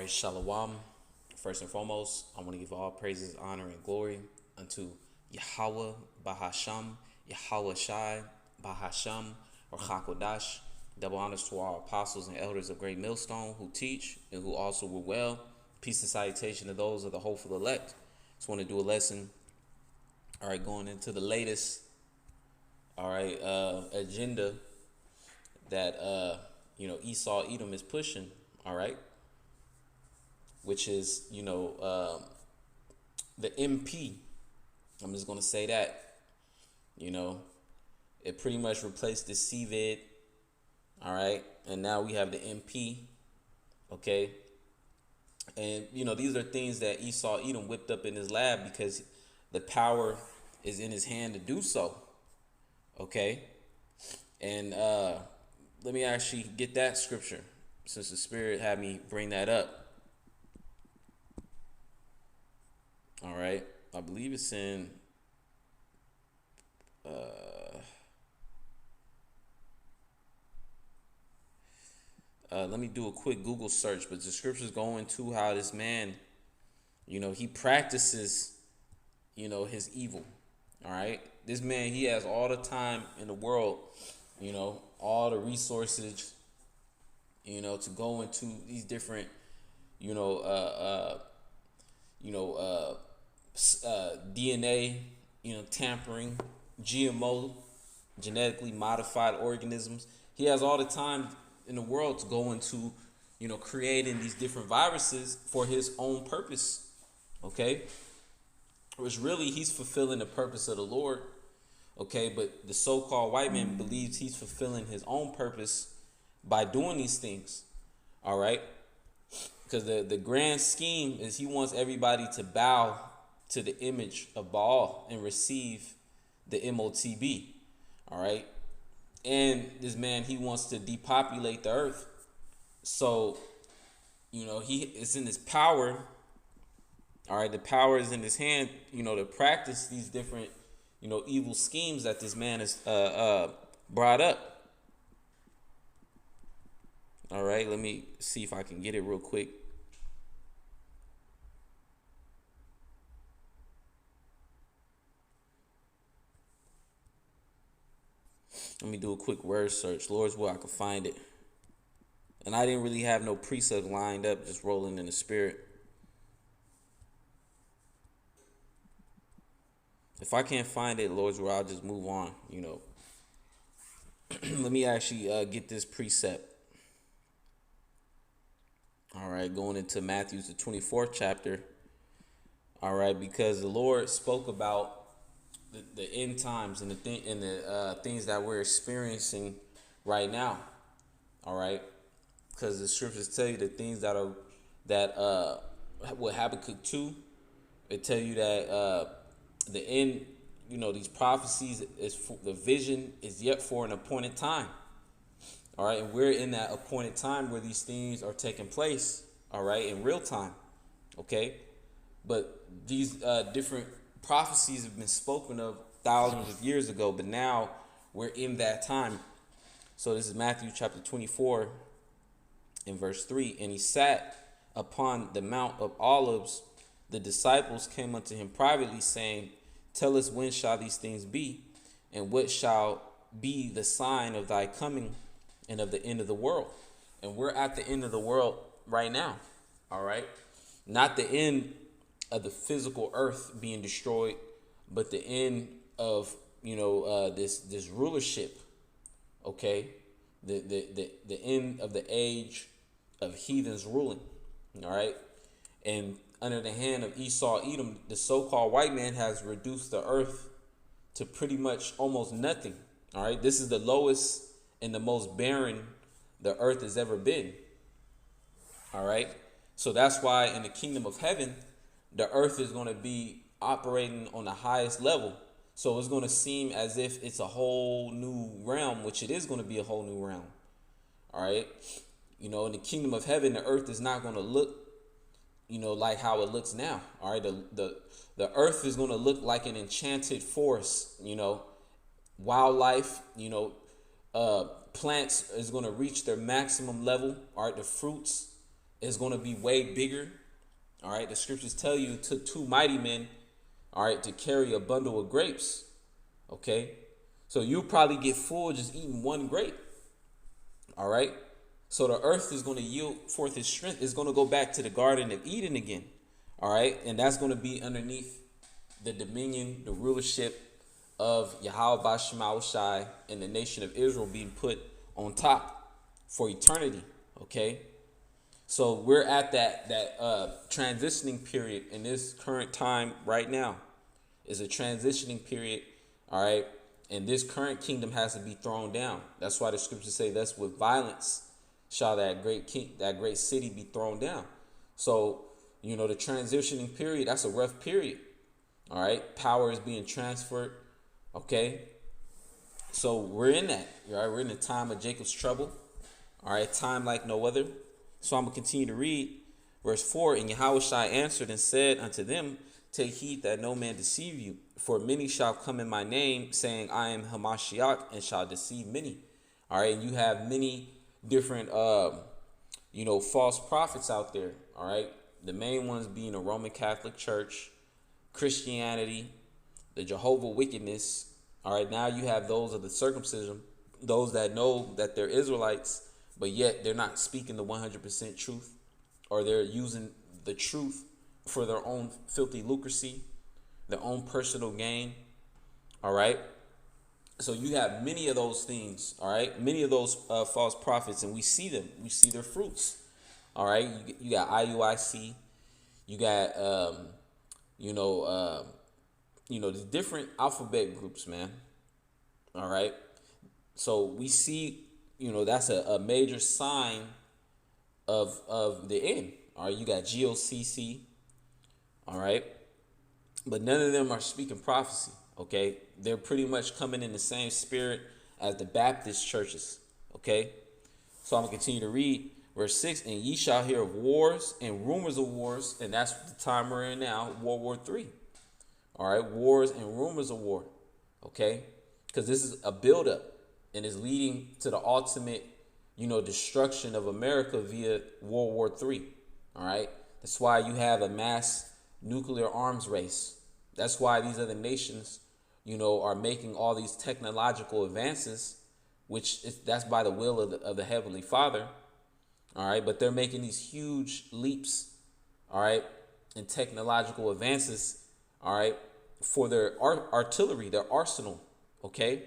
right, Shalom. First and foremost, I want to give all praises, honor, and glory unto Yahweh Bahasham, Yahweh Shai Bahasham, or Hakodash. Double honors to our apostles and elders of Great Millstone who teach and who also were well. Peace and salutation to those of the hopeful elect. Just want to do a lesson. All right, going into the latest, agenda that Esau Edom is pushing. All right, which is the MP. I'm just gonna say that. It pretty much replaced the CVID. All right, and now we have the MP. Okay, and these are things that Esau Edom whipped up in his lab because the power is in his hand to do so. Okay, and let me actually get that scripture since the Spirit had me bring that up. All right, I believe it's in let me do a quick Google search, but the scriptures go into how this man, he practices, his evil. All right, this man, he has all the time in the world, all the resources, to go into these different, DNA, tampering, GMO, genetically modified organisms. He has all the time in the world to go into, creating these different viruses for his own purpose. Okay, which really he's fulfilling the purpose of the Lord. Okay, but the so-called white man believes he's fulfilling his own purpose by doing these things. All right, because the grand scheme is he wants everybody to bow to the image of Baal and receive the MOTB. All right, and this man, he wants to depopulate the earth. So, it's in his power. All right, the power is in his hand, to practice these different, evil schemes that this man has brought up. All right, let me see if I can get it real quick. Let me do a quick word search. Lord's will, I can find it. And I didn't really have no precept lined up, just rolling in the spirit. If I can't find it, Lord's will, I'll just move on, Let me actually get this precept. All right, going into Matthew, the 24th chapter. All right, because the Lord spoke about the end times and the things that we're experiencing right now. All right, because the scriptures tell you the things that what Habakkuk 2, it tell you that the end, these prophecies is for, the vision is yet for an appointed time. All right, and we're in that appointed time where these things are taking place. All right, in real time. Okay, but these different prophecies have been spoken of thousands of years ago, but now we're in that time. So this is Matthew chapter 24 in verse 3. And he sat upon the Mount of Olives. The disciples came unto him privately, saying, Tell us, when shall these things be? And what shall be the sign of thy coming and of the end of the world? And we're at the end of the world right now. All right, not the end of the physical earth being destroyed, but the end of this rulership. Okay, the end of the age of heathens ruling. All right, and under the hand of Esau Edom, the so-called white man has reduced the earth to pretty much almost nothing. All right, this is the lowest and the most barren the earth has ever been. All right, so that's why in the kingdom of heaven, the earth is going to be operating on the highest level. So it's going to seem as if it's a whole new realm, which it is going to be a whole new realm. All right. In the kingdom of heaven, the earth is not going to look, like how it looks now. All right. The earth is going to look like an enchanted forest, wildlife, plants is going to reach their maximum level. All right. The fruits is going to be way bigger. All right. The scriptures tell you it took two mighty men, all right, to carry a bundle of grapes. Okay. So you'll probably get full just eating one grape. All right. So the earth is going to yield forth its strength. It's going to go back to the Garden of Eden again. All right. And that's going to be underneath the dominion, the rulership of Yahweh Bashema Shai and the nation of Israel being put on top for eternity. Okay. So we're at that transitioning period in this current time right now. Is a transitioning period. All right. And this current kingdom has to be thrown down. That's why the scriptures say that's with violence shall that great city be thrown down. So, the transitioning period, that's a rough period. All right. Power is being transferred. Okay. So we're in that. All right. We're in the time of Jacob's trouble. All right. Time like no other. So I'm going to continue to read verse 4. And Yahushua answered and said unto them, take heed that no man deceive you. For many shall come in my name, saying, I am Hamashiach, and shall deceive many. All right. And you have many different, false prophets out there. All right. The main ones being the Roman Catholic Church, Christianity, the Jehovah wickedness. All right. Now you have those of the circumcision, those that know that they're Israelites, but yet they're not speaking the 100% truth, or they're using the truth for their own filthy lucracy, their own personal gain. All right. So you have many of those things. All right. Many of those false prophets, and we see them. We see their fruits. All right. You got IUIC. You got, the different alphabet groups, man. All right. So we see, that's a major sign of the end. All right. You got GOCC. All right. But none of them are speaking prophecy. Okay. They're pretty much coming in the same spirit as the Baptist churches. Okay. So I'm going to continue to read verse 6. And ye shall hear of wars and rumors of wars. And that's the time we're in now, World War III. All right. Wars and rumors of war. Okay. Because this is a buildup and is leading to the ultimate, destruction of America via World War III. All right. That's why you have a mass nuclear arms race. That's why these other nations, are making all these technological advances, that's by the will of the Heavenly Father. All right. But they're making these huge leaps. All right. In technological advances. All right. For their artillery, their arsenal. Okay.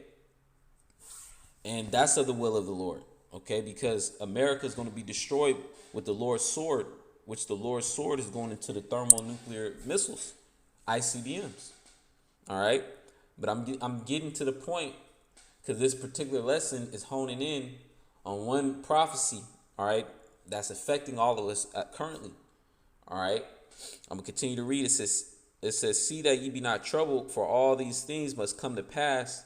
And that's of the will of the Lord. Okay. Because America is going to be destroyed with the Lord's sword, which the Lord's sword is going into the thermonuclear missiles, ICBMs. All right. But I'm getting to the point, because this particular lesson is honing in on one prophecy. All right. That's affecting all of us currently. All right. I'm going to continue to read. It says, see that ye be not troubled, for all these things must come to pass,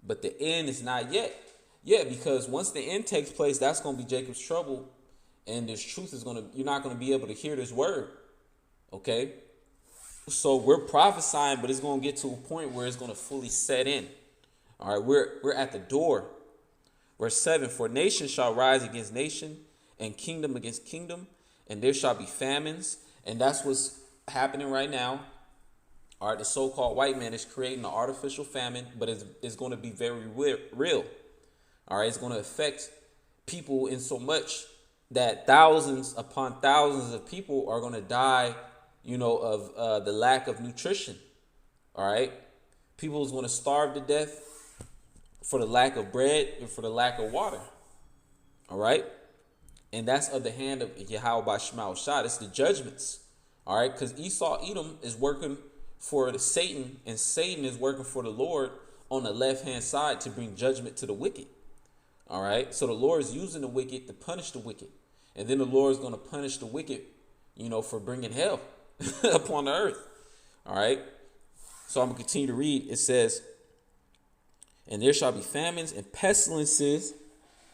but the end is not yet. Yeah, because once the end takes place, that's going to be Jacob's trouble. And this truth you're not going to be able to hear this word. Okay. So we're prophesying, but it's going to get to a point where it's going to fully set in. All right. We're at the door. Verse 7, for nation shall rise against nation and kingdom against kingdom, and there shall be famines. And that's what's happening right now. All right. The so-called white man is creating an artificial famine, but it's going to be very real. All right. It's going to affect people in so much that thousands upon thousands of people are going to die, of the lack of nutrition. All right. People is going to starve to death for the lack of bread and for the lack of water. All right. And that's of the hand of Yahweh Bashema Shai. It's the judgments. All right. Because Esau, Edom is working for Satan, and Satan is working for the Lord on the left-hand side to bring judgment to the wicked. All right. So the Lord is using the wicked to punish the wicked. And then the Lord is going to punish the wicked, for bringing hell upon the earth. All right. So I'm going to continue to read. It says, and there shall be famines and pestilences.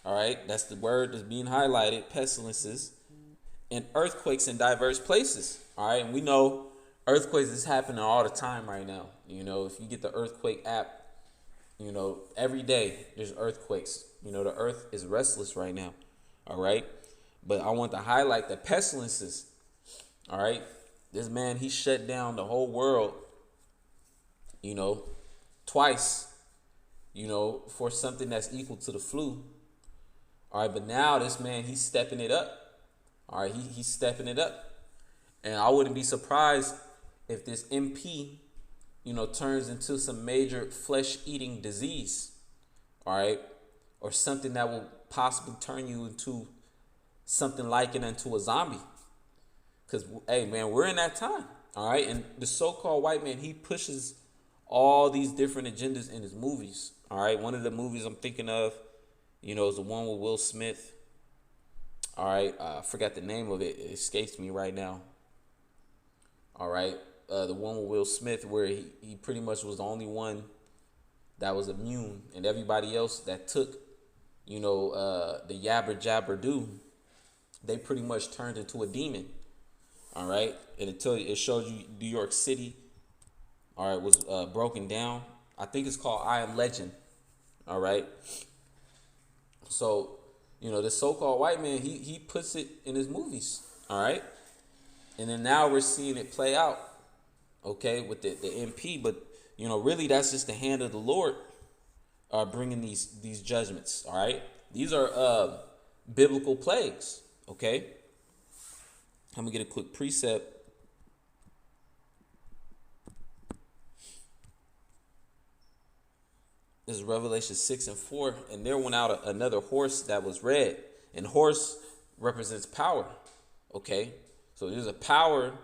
All right. That's the word that's being highlighted. Pestilences and earthquakes in diverse places. All right. And we know earthquakes is happening all the time right now. If you get the earthquake app, every day there's earthquakes. The earth is restless right now. All right. But I want to highlight the pestilences. All right. This man, he shut down the whole world, you know, twice, you know, for something that's equal to the flu. All right. But now this man, he's stepping it up. All right. He's stepping it up. And I wouldn't be surprised if this MP, you know, turns into some major flesh-eating disease. All right. Or something that will possibly turn you into something like it, into a zombie. Because, hey, man, we're in that time. All right. And the so-called white man, he pushes all these different agendas in his movies. All right. One of the movies I'm thinking of, you know, is the one with Will Smith. All right. I forgot the name of it. It escapes me right now. All right. The one with Will Smith where he pretty much was the only one that was immune, and everybody else that took, you know, the yabber jabber do, they pretty much turned into a demon. All right. And it showed you New York City, all right, was broken down. I think it's called I Am Legend. All right. So, you know, the so-called white man, he puts it in his movies. All right. And then now we're seeing it play out, okay, with the MP. But, you know, really that's just the hand of the Lord bringing these judgments, all right? These are biblical plagues, okay? I'm going to get a quick precept. This is Revelation 6:4. And there went out another horse that was red. And horse represents power, okay? So there's a power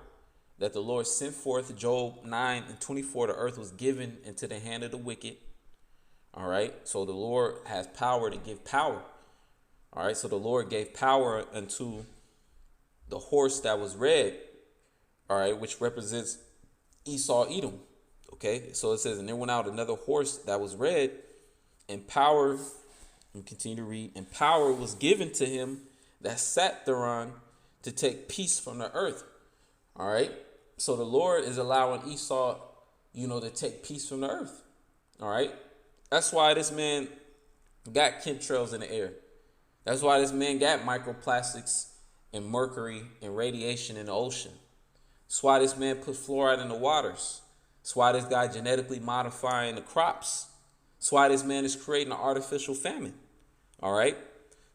that the Lord sent forth. Job 9:24, the earth was given into the hand of the wicked. All right. So the Lord has power to give power. All right. So the Lord gave power unto the horse that was red. All right. Which represents Esau, Edom. Okay. So it says, and there went out another horse that was red, and power, and continue to read, and power was given to him that sat thereon to take peace from the earth. All right. So the Lord is allowing Esau, you know, to take peace from the earth. All right. That's why this man got chemtrails in the air. That's why this man got microplastics and mercury and radiation in the ocean. That's why this man put fluoride in the waters. That's why this guy genetically modifying the crops. That's why this man is creating an artificial famine. All right.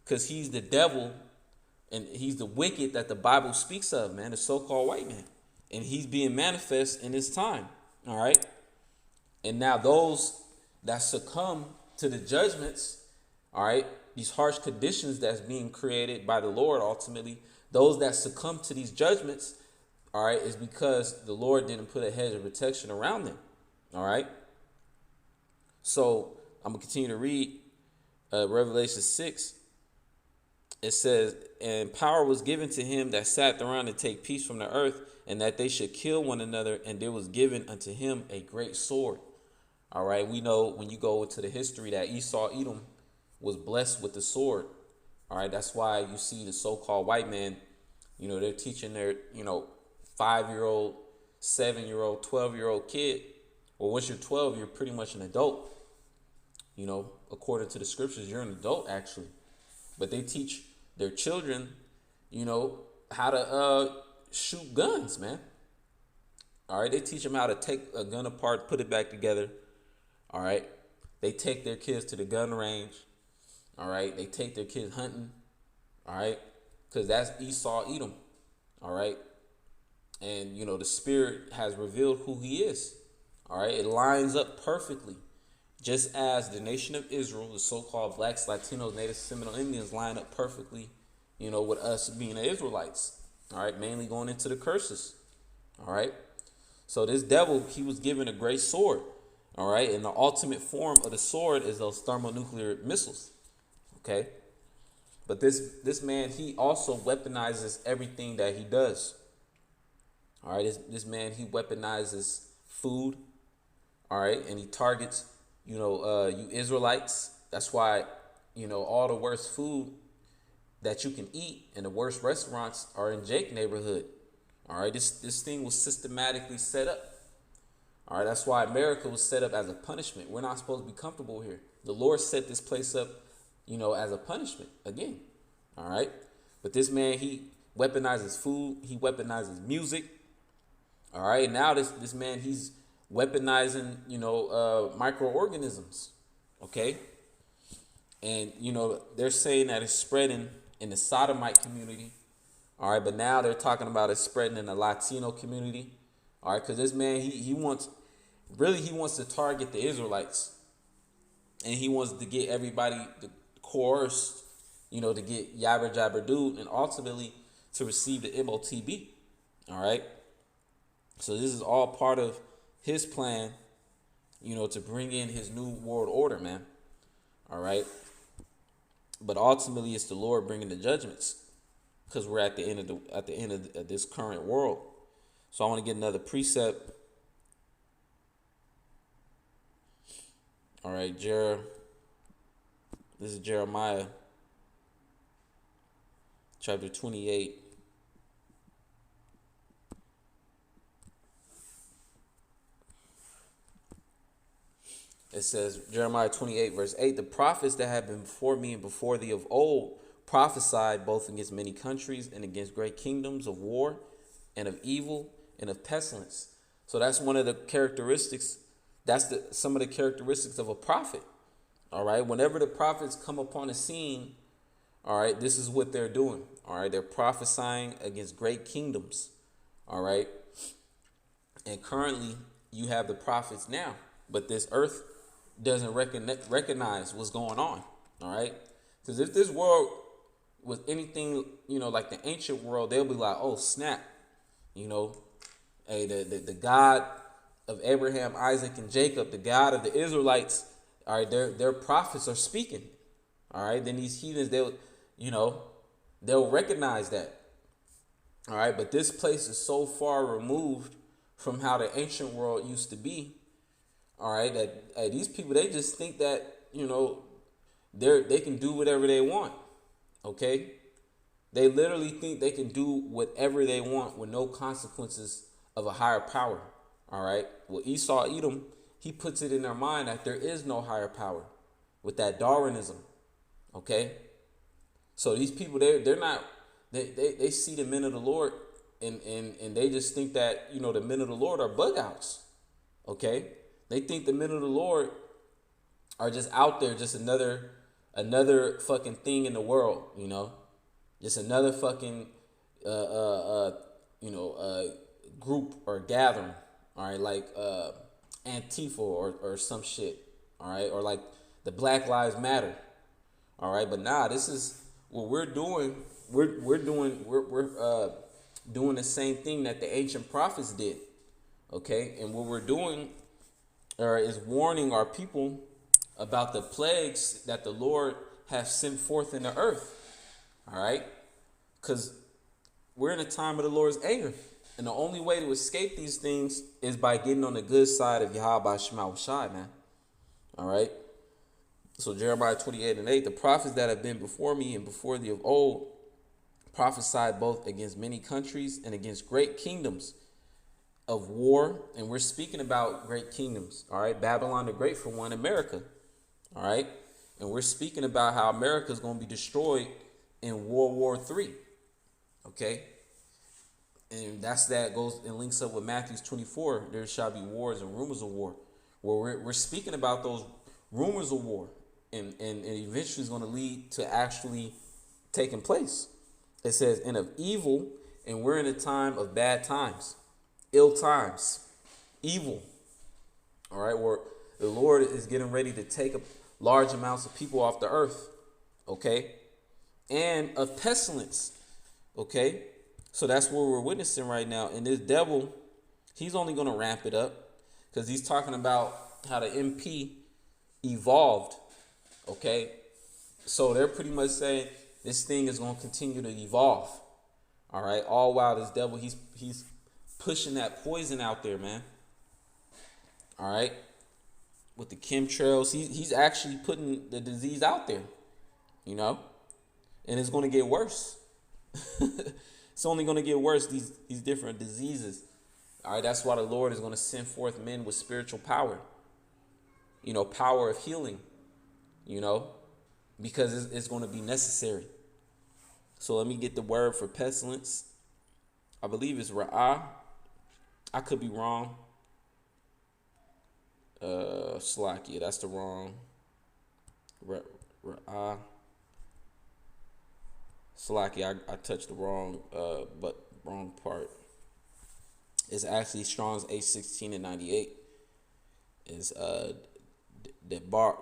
Because he's the devil. And he's the wicked that the Bible speaks of, man, the so-called white man. And he's being manifest in this time, all right? And now those that succumb to the judgments, all right, these harsh conditions that's being created by the Lord ultimately, those that succumb to these judgments, all right, is because the Lord didn't put a hedge of protection around them, all right? So I'm going to continue to read Revelation 6. It says, and power was given to him that sat around to take peace from the earth, and that they should kill one another, and there was given unto him a great sword. All right, we know when you go into the history that Esau, Edom, was blessed with the sword. All right, that's why you see the so-called white man, you know, they're teaching their, you know, 5-year-old, 7-year-old, 12-year-old kid. Well, once you're 12, you're pretty much an adult. You know, according to the scriptures, you're an adult actually. But they teach their children, you know, how to shoot guns, man. All right. They teach them how to take a gun apart, put it back together. All right. They take their kids to the gun range. All right. They take their kids hunting. All right. Because that's Esau, Edom. All right. And, you know, the Spirit has revealed who he is. All right. It lines up perfectly. Just as the nation of Israel, the so-called blacks, Latinos, Native Seminole Indians line up perfectly, you know, with us being the Israelites. All right. Mainly going into the curses. All right. So this devil, he was given a great sword. All right. And the ultimate form of the sword is those thermonuclear missiles. Okay. But this man, he also weaponizes everything that he does. All right. This man, he weaponizes food. All right. And he targets, you know, you Israelites. That's why, you know, all the worst food that you can eat and the worst restaurants are in Jake neighborhood. All right. This thing was systematically set up. All right. That's why America was set up as a punishment. We're not supposed to be comfortable here. The Lord set this place up, you know, as a punishment again. All right. But this man, he weaponizes food. He weaponizes music. All right. Now this man, he's weaponizing, microorganisms. Okay. And, they're saying that it's spreading in the sodomite community. All right. But now they're talking about it spreading in the Latino community. All right. Because this man, he wants to target the Israelites. And he wants to get everybody coerced, to get yabber jabber dude, and ultimately to receive the MOTB. All right. So this is all part of his plan, to bring in his new world order, man. All right. But ultimately, it's the Lord bringing the judgments, because we're at the end of this current world. So I want to get another precept. All right, this is Jeremiah chapter 28. It says, Jeremiah 28, verse 8, the prophets that have been before me and before thee of old prophesied both against many countries and against great kingdoms of war and of evil and of pestilence. So that's one of the characteristics. That's some of the characteristics of a prophet. All right. Whenever the prophets come upon the scene, all right, this is what they're doing. All right. They're prophesying against great kingdoms. All right. And currently you have the prophets now, but this earth doesn't recognize what's going on. All right. Because if this world was anything, like the ancient world, they'll be like, oh, snap. Hey, the God of Abraham, Isaac, and Jacob, the God of the Israelites, all right, their prophets are speaking. All right. Then these heathens, they'll recognize that. All right. But this place is so far removed from how the ancient world used to be. All right, that these people, they just think that, they can do whatever they want. Okay. They literally think they can do whatever they want with no consequences of a higher power. All right. Well, Esau, Edom, he puts it in their mind that there is no higher power with that Darwinism. Okay. So these people, they're not, they see the men of the Lord and they just think that, the men of the Lord are bug outs. Okay. They think the men of the Lord are just out there, just another fucking thing in the world, just another fucking, group or gathering. All right. Like, Antifa or some shit. All right. Or like the Black Lives Matter. All right. But this is what we're doing. We're doing the same thing that the ancient prophets did. Okay. And what we're doing is warning our people about the plagues that the Lord has sent forth in the earth. All right. Because we're in a time of the Lord's anger. And the only way to escape these things is by getting on the good side of Yahweh Shema Shai, man. All right. So Jeremiah 28:8, the prophets that have been before me and before thee of old prophesied both against many countries and against great kingdoms of war. And we're speaking about great kingdoms. All right. Babylon the Great, for one, America. All right. And we're speaking about how America is going to be destroyed in World War III. Okay. And that goes and links up with Matthew 24. There shall be wars and rumors of war. Where we're speaking about those rumors of war. And eventually is going to lead to actually taking place. It says, and of evil, and we're in a time of bad times. Ill times, evil, all right, where the Lord is getting ready to take up large amounts of people off the earth, okay, and of pestilence, okay. So that's what we're witnessing right now. And this devil, he's only going to ramp it up because he's talking about how the MP evolved, okay. So they're pretty much saying this thing is going to continue to evolve, all right. All while this devil, he's pushing that poison out there, man. All right. With the chemtrails, he's actually putting the disease out there, and it's going to get worse. It's only going to get worse, these different diseases. All right. That's why the Lord is going to send forth men with spiritual power, power of healing, because it's going to be necessary. So let me get the word for pestilence. I believe it's ra'ah. I could be wrong. Slakia, that's the wrong. Ra'ah. Slakia, I touched the wrong, but wrong part. It's actually Strong's H16 and 98. Is Debar,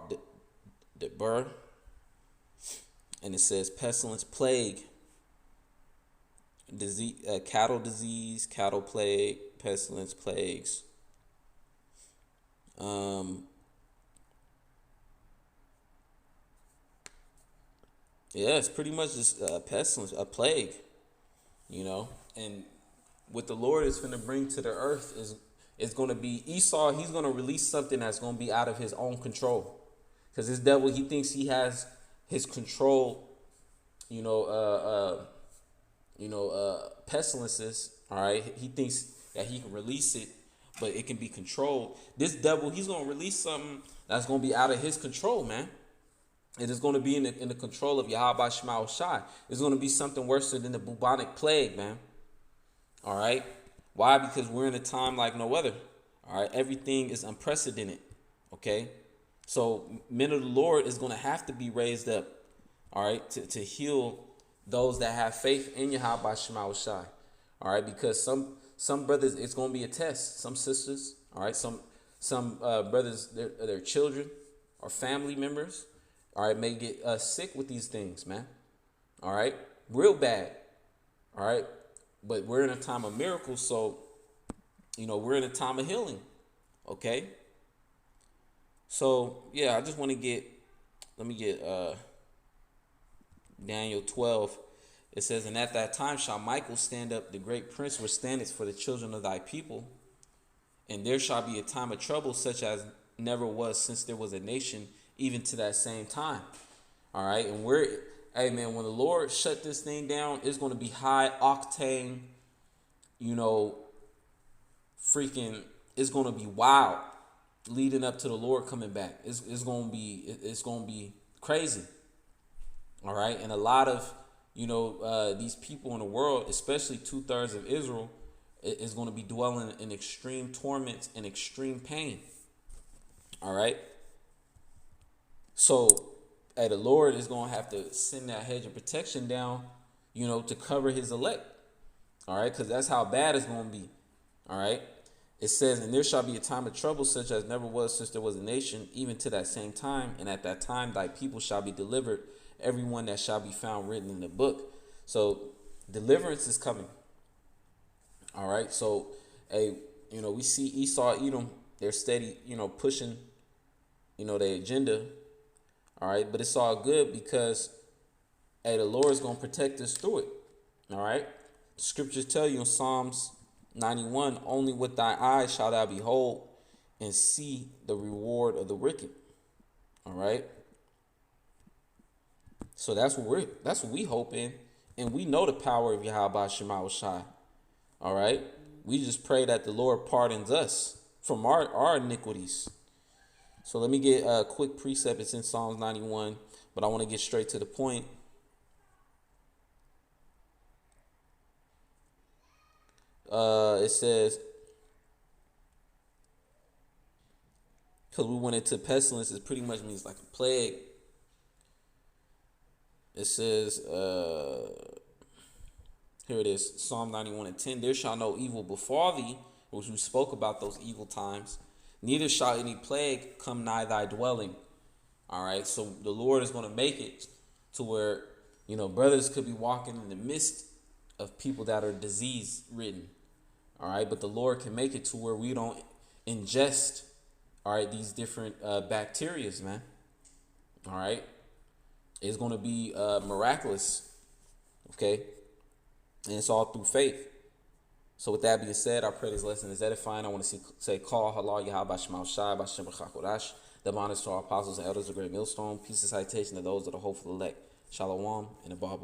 and it says pestilence, plague, disease, cattle disease, cattle plague, pestilence, plagues. Yeah, it's pretty much just pestilence, a plague, and what the Lord is going to bring to the earth is going to be Esau. He's going to release something that's going to be out of his own control, because this devil, he thinks he has his control, pestilences. All right, he thinks that he can release it, but it can be controlled. This devil, he's going to release something that's going to be out of his control, man. It is going to be in the control of Yahweh Shema Shai. It's going to be something worse than the bubonic plague, man. All right. Why? Because we're in a time like no other. All right. Everything is unprecedented. Okay. So men of the Lord is going to have to be raised up. All right. To heal those that have faith in Yahweh Shema Shai. All right. Because some brothers, it's going to be a test. Some sisters. All right. Some brothers, their children or family members. All right, may get sick with these things, man. All right, real bad. All right, but we're in a time of miracles, so we're in a time of healing. Okay. So yeah, I just want to let me get Daniel 12. It says, and at that time shall Michael stand up, the great prince, which standeth for the children of thy people, and there shall be a time of trouble such as never was since there was a nation, even to that same time. All right. And hey man, when the Lord shut this thing down, it's going to be high octane, freaking, it's going to be wild leading up to the Lord coming back. It's going to be crazy. All right. And a lot of, these people in the world, especially 2/3 of Israel, is going to be dwelling in extreme torments and extreme pain. All right. So, the Lord is going to have to send that hedge of protection down, to cover his elect. All right, because that's how bad it's going to be. All right. It says, and there shall be a time of trouble such as never was since there was a nation, even to that same time. And at that time, thy people shall be delivered, everyone that shall be found written in the book. So, deliverance is coming. All right. So, we see Esau, Edom, they're steady, pushing, their agenda. All right, but it's all good because, the Lord is going to protect us through it. All right, the scriptures tell you in Psalms 91, only with thy eyes shalt thou behold and see the reward of the wicked. All right, so that's what we hope in, and we know the power of Yahweh Shema Shai. All right, we just pray that the Lord pardons us from our iniquities. So let me get a quick precept. It's in Psalms 91, but I want to get straight to the point. It says, because we went into pestilence, it pretty much means like a plague. It says, here it is, Psalm 91 and 10, there shall no evil befall thee, which we spoke about those evil times. Neither shall any plague come nigh thy dwelling. All right. So the Lord is going to make it to where, brothers could be walking in the midst of people that are disease ridden. All right. But the Lord can make it to where we don't ingest, all right, these different bacterias, man. All right. It's going to be miraculous. Okay. And it's all through faith. So with that being said, I pray this lesson is edifying. I want to say, call halal Yahweh Shema Shai, Bashem B'chakodash. The honors to our apostles and elders of Great Millstone. Peace and citation to those that are hopeful elect. Shalom and a bar.